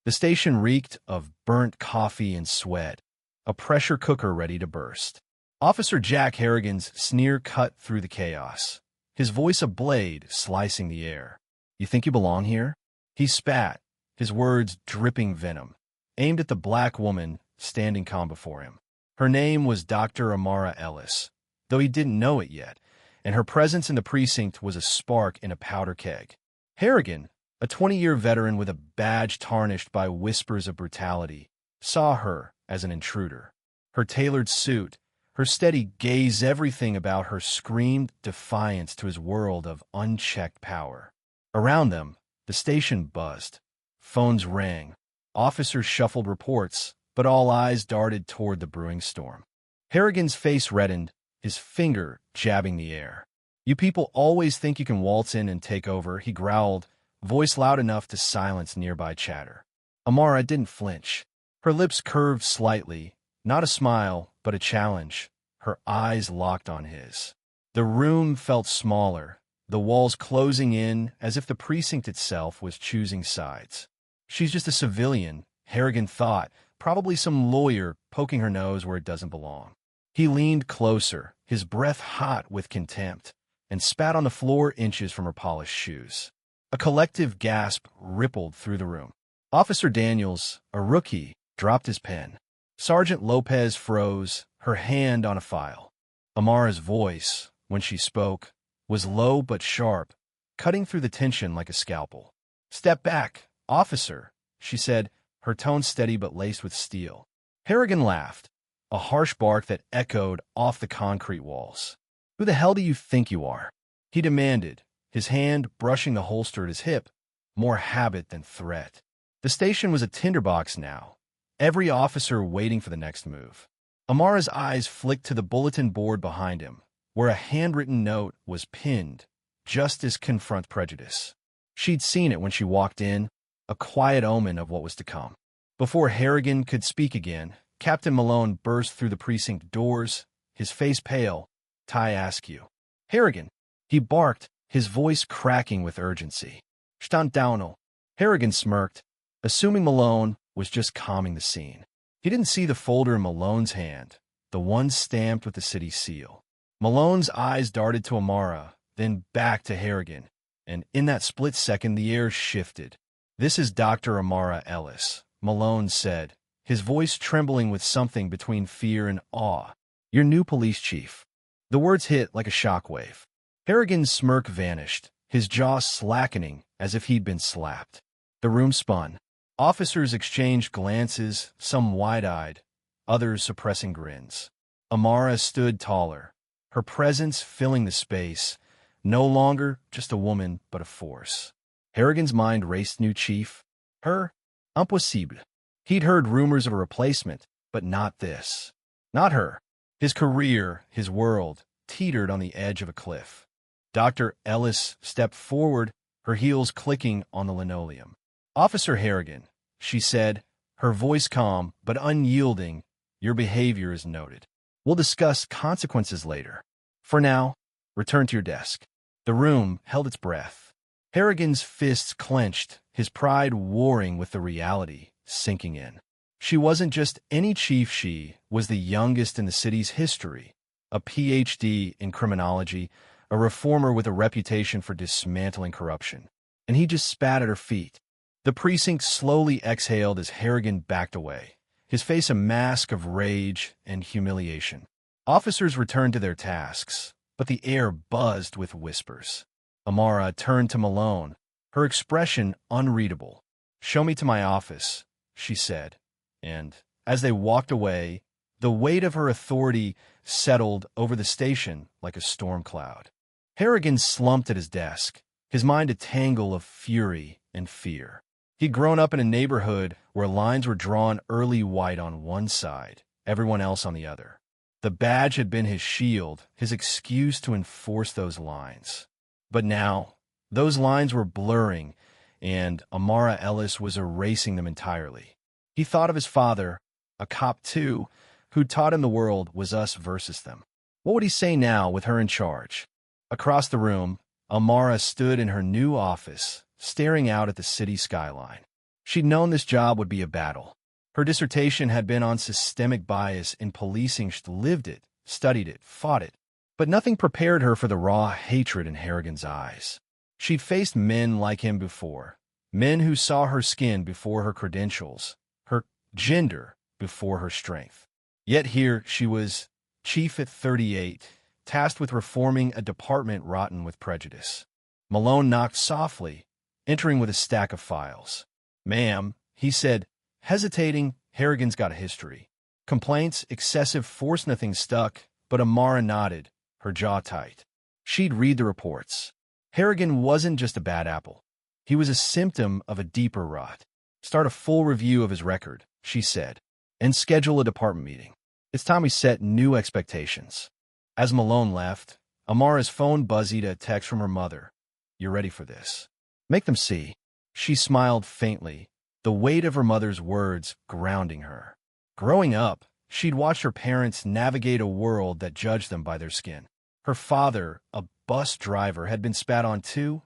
The station reeked of burnt coffee and sweat, a pressure cooker ready to burst. Officer Jack Harrigan's sneer cut through the chaos, his voice a blade slicing the air. "You think you belong here?" He spat, his words dripping venom, aimed at the black woman standing calm before him. Her name was Dr. Amara Ellis, though he didn't know it yet, and her presence in the precinct was a spark in a powder keg. Harrigan, a 20-year veteran with a badge tarnished by whispers of brutality, saw her as an intruder. Her tailored suit, her steady gaze, everything about her screamed defiance to his world of unchecked power. Around them, the station buzzed. Phones rang. Officers shuffled reports, but all eyes darted toward the brewing storm. Harrigan's face reddened, his finger jabbing the air. "You people always think you can waltz in and take over," he growled, voice loud enough to silence nearby chatter. Amara didn't flinch. Her lips curved slightly, not a smile, but a challenge, her eyes locked on his. The room felt smaller, the walls closing in as if the precinct itself was choosing sides. She's just a civilian, Harrigan thought, probably some lawyer poking her nose where it doesn't belong. He leaned closer, his breath hot with contempt, and spat on the floor inches from her polished shoes. A collective gasp rippled through the room. Officer Daniels, a rookie, dropped his pen. Sergeant Lopez froze, her hand on a file. Amara's voice, when she spoke, was low but sharp, cutting through the tension like a scalpel. "Step back, officer," she said, her tone steady but laced with steel. Harrigan laughed, a harsh bark that echoed off the concrete walls. "Who the hell do you think you are?" he demanded, his hand brushing the holster at his hip, more habit than threat. The station was a tinderbox now, every officer waiting for the next move. Amara's eyes flicked to the bulletin board behind him, where a handwritten note was pinned, "Justice confront prejudice." She'd seen it when she walked in, a quiet omen of what was to come. Before Harrigan could speak again, Captain Malone burst through the precinct doors, his face pale. "Ty Askew." "Harrigan," he barked, his voice cracking with urgency. "Stand down." Harrigan smirked, assuming Malone was just calming the scene. He didn't see the folder in Malone's hand, the one stamped with the city seal. Malone's eyes darted to Amara, then back to Harrigan, and in that split second the air shifted. "This is Dr. Amara Ellis," Malone said, his voice trembling with something between fear and awe. "Your new police chief." The words hit like a shockwave. Harrigan's smirk vanished, his jaw slackening as if he'd been slapped. The room spun. Officers exchanged glances, some wide-eyed, others suppressing grins. Amara stood taller, her presence filling the space, no longer just a woman but a force. Harrigan's mind raced. New chief? Her? Impossible. He'd heard rumors of a replacement, but not this. Not her. His career, his world, teetered on the edge of a cliff. Dr. Ellis stepped forward, her heels clicking on the linoleum. "Officer Harrigan," she said, her voice calm but unyielding, "your behavior is noted. We'll discuss consequences later. For now, return to your desk." The room held its breath. Harrigan's fists clenched, his pride warring with the reality sinking in. She wasn't just any chief, she was the youngest in the city's history, a PhD in criminology, a reformer with a reputation for dismantling corruption. And he just spat at her feet. The precinct slowly exhaled as Harrigan backed away, his face a mask of rage and humiliation. Officers returned to their tasks, but the air buzzed with whispers. Amara turned to Malone, her expression unreadable. "Show me to my office," she said, and as they walked away, the weight of her authority settled over the station like a storm cloud. Harrigan slumped at his desk, his mind a tangle of fury and fear. He'd grown up in a neighborhood where lines were drawn early white on one side, everyone else on the other. The badge had been his shield, his excuse to enforce those lines. But now, those lines were blurring, and Amara Ellis was erasing them entirely. He thought of his father, a cop too, who'd taught him the world was us versus them. What would he say now with her in charge? Across the room, Amara stood in her new office, staring out at the city skyline. She'd known this job would be a battle. Her dissertation had been on systemic bias in policing. She'd lived it, studied it, fought it. But nothing prepared her for the raw hatred in Harrigan's eyes. She'd faced men like him before, men who saw her skin before her credentials, her gender before her strength. Yet here she was, chief at 38, tasked with reforming a department rotten with prejudice. Malone knocked softly, entering with a stack of files. "Ma'am," he said, hesitating. Harrigan's got a history. Complaints, excessive force. Nothing stuck, but Amara nodded, her jaw tight. She'd read the reports. Harrigan wasn't just a bad apple. He was a symptom of a deeper rot. "Start a full review of his record," she said, "and schedule a department meeting. It's time we set new expectations." As Malone left, Amara's phone buzzed, a text from her mother. "You're ready for this. Make them see." She smiled faintly, the weight of her mother's words grounding her. Growing up, she'd watched her parents navigate a world that judged them by their skin. Her father, a bus driver, had been spat on too,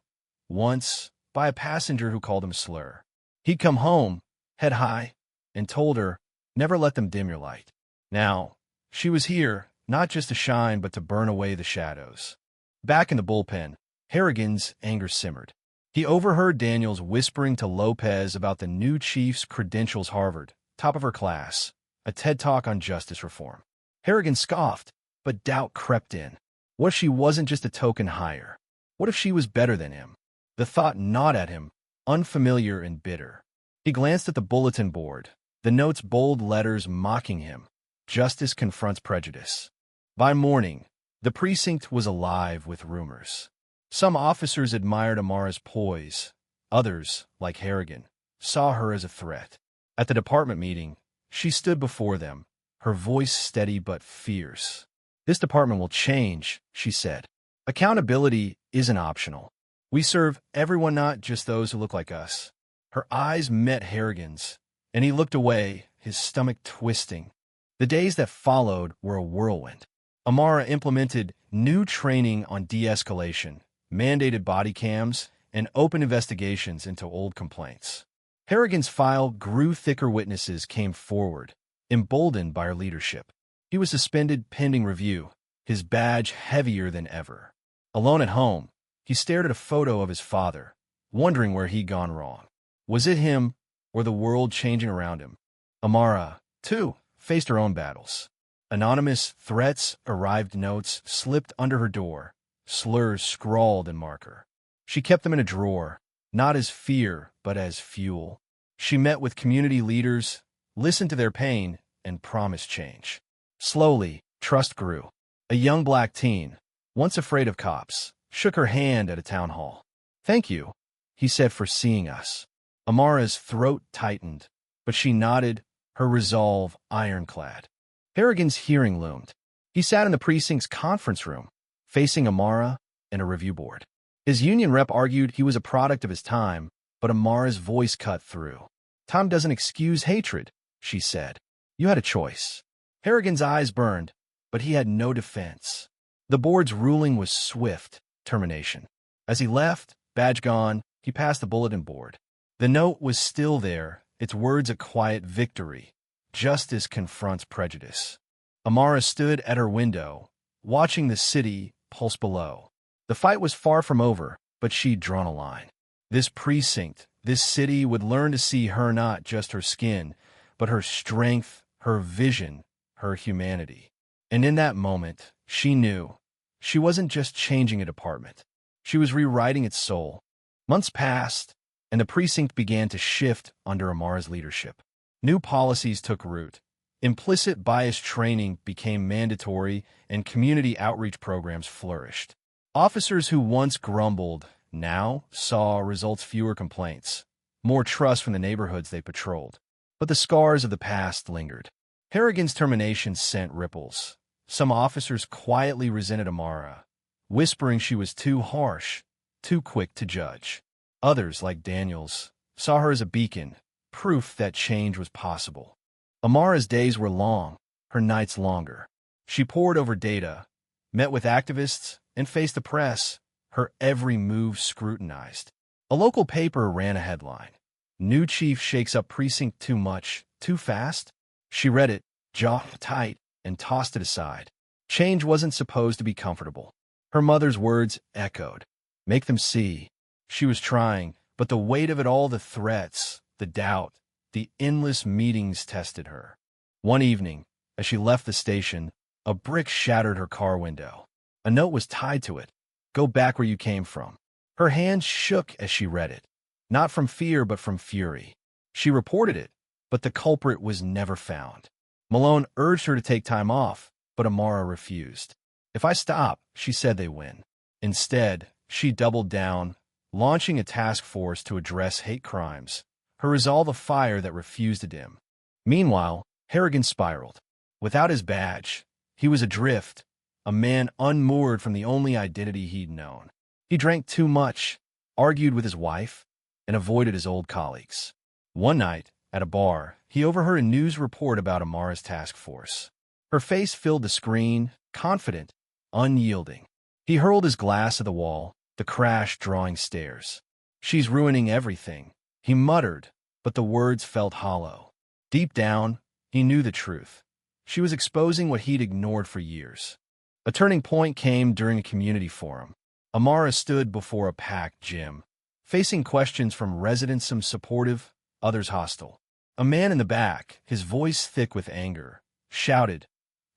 once, by a passenger who called him slur. He'd come home, head high, and told her, "Never let them dim your light." Now, she was here, not just to shine, but to burn away the shadows. Back in the bullpen, Harrigan's anger simmered. He overheard Daniels whispering to Lopez about the new chief's credentials. Harvard, top of her class, a TED Talk on justice reform. Harrigan scoffed, but doubt crept in. What if she wasn't just a token hire? What if she was better than him? The thought gnawed at him, unfamiliar and bitter. He glanced at the bulletin board, the notes bold letters mocking him. Justice confronts prejudice. By morning, the precinct was alive with rumors. Some officers admired Amara's poise. Others, like Harrigan, saw her as a threat. At the department meeting, she stood before them, her voice steady but fierce. "This department will change," she said. "Accountability isn't optional. We serve everyone, not just those who look like us." Her eyes met Harrigan's, and he looked away, his stomach twisting. The days that followed were a whirlwind. Amara implemented new training on de-escalation, mandated body cams, and open investigations into old complaints. Harrigan's file grew thicker. Witnesses came forward, emboldened by her leadership. He was suspended pending review, his badge heavier than ever. Alone at home, he stared at a photo of his father, wondering where he'd gone wrong. Was it him, or the world changing around him? Amara, too, faced her own battles. Anonymous threats, arrived notes slipped under her door, slurs scrawled in marker. She kept them in a drawer, not as fear, but as fuel. She met with community leaders, listened to their pain, and promised change. Slowly, trust grew. A young black teen, once afraid of cops, shook her hand at a town hall. "Thank you," he said, "for seeing us." Amara's throat tightened, but she nodded, her resolve ironclad. Harrigan's hearing loomed. He sat in the precinct's conference room, facing Amara and a review board. His union rep argued he was a product of his time, but Amara's voice cut through. "Time doesn't excuse hatred," she said. "You had a choice." Harrigan's eyes burned, but he had no defense. The board's ruling was swift: termination. As he left, badge gone, he passed the bulletin board. The note was still there, its words a quiet victory. Justice confronts prejudice. Amara stood at her window, watching the city pulse below. The fight was far from over, but she'd drawn a line. This precinct, this city would learn to see her, not just her skin, but her strength, her vision, her humanity. And in that moment, she knew she wasn't just changing a department. She was rewriting its soul. Months passed, and the precinct began to shift under Amara's leadership. New policies took root. Implicit bias training became mandatory, and community outreach programs flourished. Officers who once grumbled now saw results: fewer complaints, more trust from the neighborhoods they patrolled. But the scars of the past lingered. Harrigan's termination sent ripples. Some officers quietly resented Amara, whispering she was too harsh, too quick to judge. Others, like Daniels, saw her as a beacon, proof that change was possible. Amara's days were long, her nights longer. She pored over data, met with activists, and faced the press, her every move scrutinized. A local paper ran a headline: New chief shakes up precinct too much, too fast? She read it, jaw tight, and tossed it aside. Change wasn't supposed to be comfortable. Her mother's words echoed. Make them see. She was trying, but the weight of it all, the threats, the doubt, the endless meetings tested her. One evening, as she left the station, a brick shattered her car window. A note was tied to it. Go back where you came from. Her hand shook as she read it. Not from fear, but from fury. She reported it, but the culprit was never found. Malone urged her to take time off, but Amara refused. If I stop, she said, they win. Instead, she doubled down, launching a task force to address hate crimes, her resolve a fire that refused to dim. Meanwhile, Harrigan spiraled. Without his badge, he was adrift, a man unmoored from the only identity he'd known. He drank too much, argued with his wife, and avoided his old colleagues. One night, at a bar, he overheard a news report about Amara's task force. Her face filled the screen, confident, unyielding. He hurled his glass at the wall, the crash drawing stares. She's ruining everything, he muttered, but the words felt hollow. Deep down, he knew the truth. She was exposing what he'd ignored for years. A turning point came during a community forum. Amara stood before a packed gym, facing questions from residents, some supportive, others hostile. A man in the back, his voice thick with anger, shouted,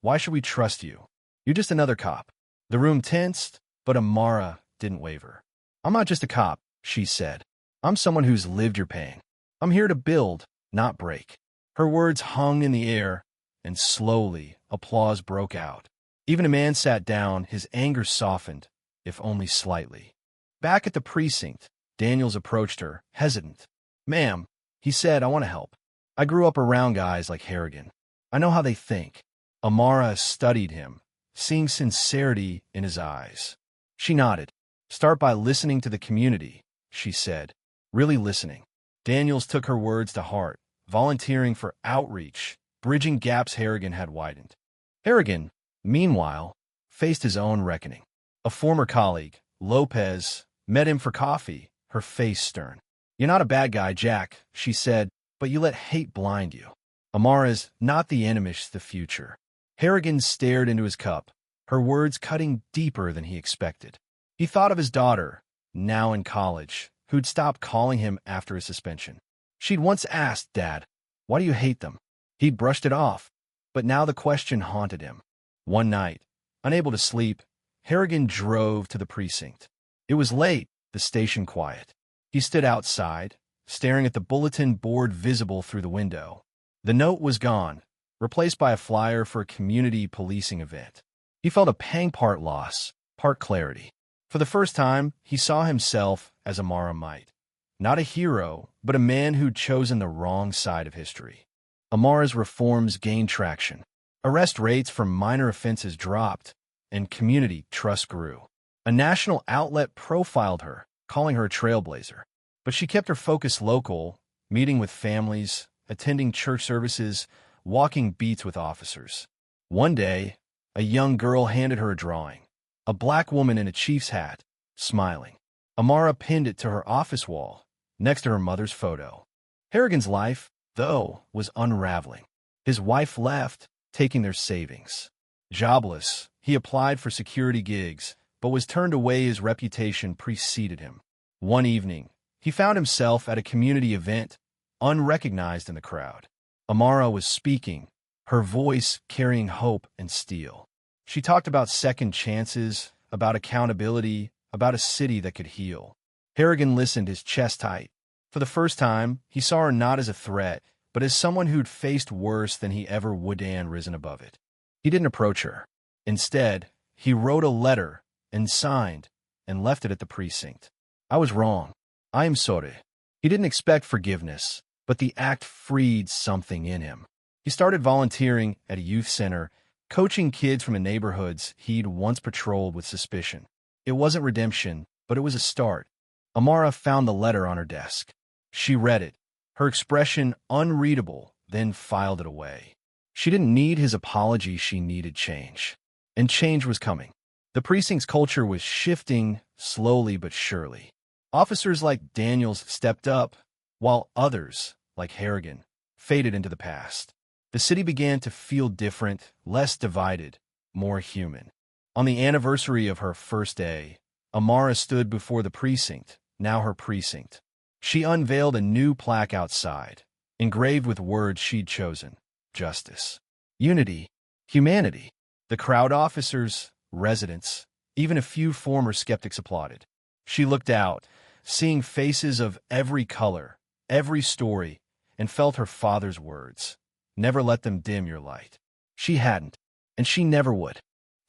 "Why should we trust you? You're just another cop." The room tensed, but Amara didn't waver. "I'm not just a cop," she said. "I'm someone who's lived your pain. I'm here to build, not break." Her words hung in the air, and slowly, applause broke out. Even a man sat down, his anger softened, if only slightly. Back at the precinct, Daniels approached her, hesitant. "Ma'am," he said, "I want to help. I grew up around guys like Harrigan. I know how they think." Amara studied him, seeing sincerity in his eyes. She nodded. "Start by listening to the community," she said. "Really listening." Daniels took her words to heart, volunteering for outreach, bridging gaps Harrigan had widened. Harrigan, meanwhile, faced his own reckoning. A former colleague, Lopez, met him for coffee, her face stern. "You're not a bad guy, Jack," she said, "but you let hate blind you. Amara's not the enemy, the future." Harrigan stared into his cup, her words cutting deeper than he expected. He thought of his daughter, now in college, who'd stopped calling him after his suspension. She'd once asked, "Dad, why do you hate them?" He'd brushed it off, but now the question haunted him. One night, unable to sleep, Harrigan drove to the precinct. It was late, the station quiet. He stood outside, staring at the bulletin board visible through the window. The note was gone, replaced by a flyer for a community policing event. He felt a pang, part loss, part clarity. For the first time, he saw himself as Amara might. Not a hero, but a man who'd chosen the wrong side of history. Amara's reforms gained traction. Arrest rates for minor offenses dropped, and community trust grew. A national outlet profiled her, calling her a trailblazer. But she kept her focus local, meeting with families, attending church services, walking beats with officers. One day, a young girl handed her a drawing. A black woman in a chief's hat, smiling. Amara pinned it to her office wall, next to her mother's photo. Harrigan's life, though, was unraveling. His wife left, taking their savings. Jobless, he applied for security gigs, but was turned away. His reputation preceded him. One evening, he found himself at a community event, unrecognized in the crowd. Amara was speaking, her voice carrying hope and steel. She talked about second chances, about accountability, about a city that could heal. Harrigan listened, his chest tight. For the first time, he saw her not as a threat, but as someone who'd faced worse than he ever would and risen above it. He didn't approach her. Instead, he wrote a letter and signed and left it at the precinct. "I was wrong. I am sorry." He didn't expect forgiveness, but the act freed something in him. He started volunteering at a youth center, coaching kids from the neighborhoods he'd once patrolled with suspicion. It wasn't redemption, but it was a start. Amara found the letter on her desk. She read it, her expression unreadable, then filed it away. She didn't need his apology, she needed change. And change was coming. The precinct's culture was shifting, slowly but surely. Officers like Daniels stepped up, while others, like Harrigan, faded into the past. The city began to feel different, less divided, more human. On the anniversary of her first day, Amara stood before the precinct, now her precinct. She unveiled a new plaque outside, engraved with words she'd chosen: justice, unity, humanity. The crowd, officers, residents, even a few former skeptics applauded. She looked out, seeing faces of every color, every story, and felt her father's words: never let them dim your light. She hadn't, and she never would.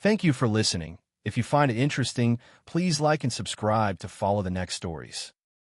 Thank you for listening. If you find it interesting, please like and subscribe to follow the next stories.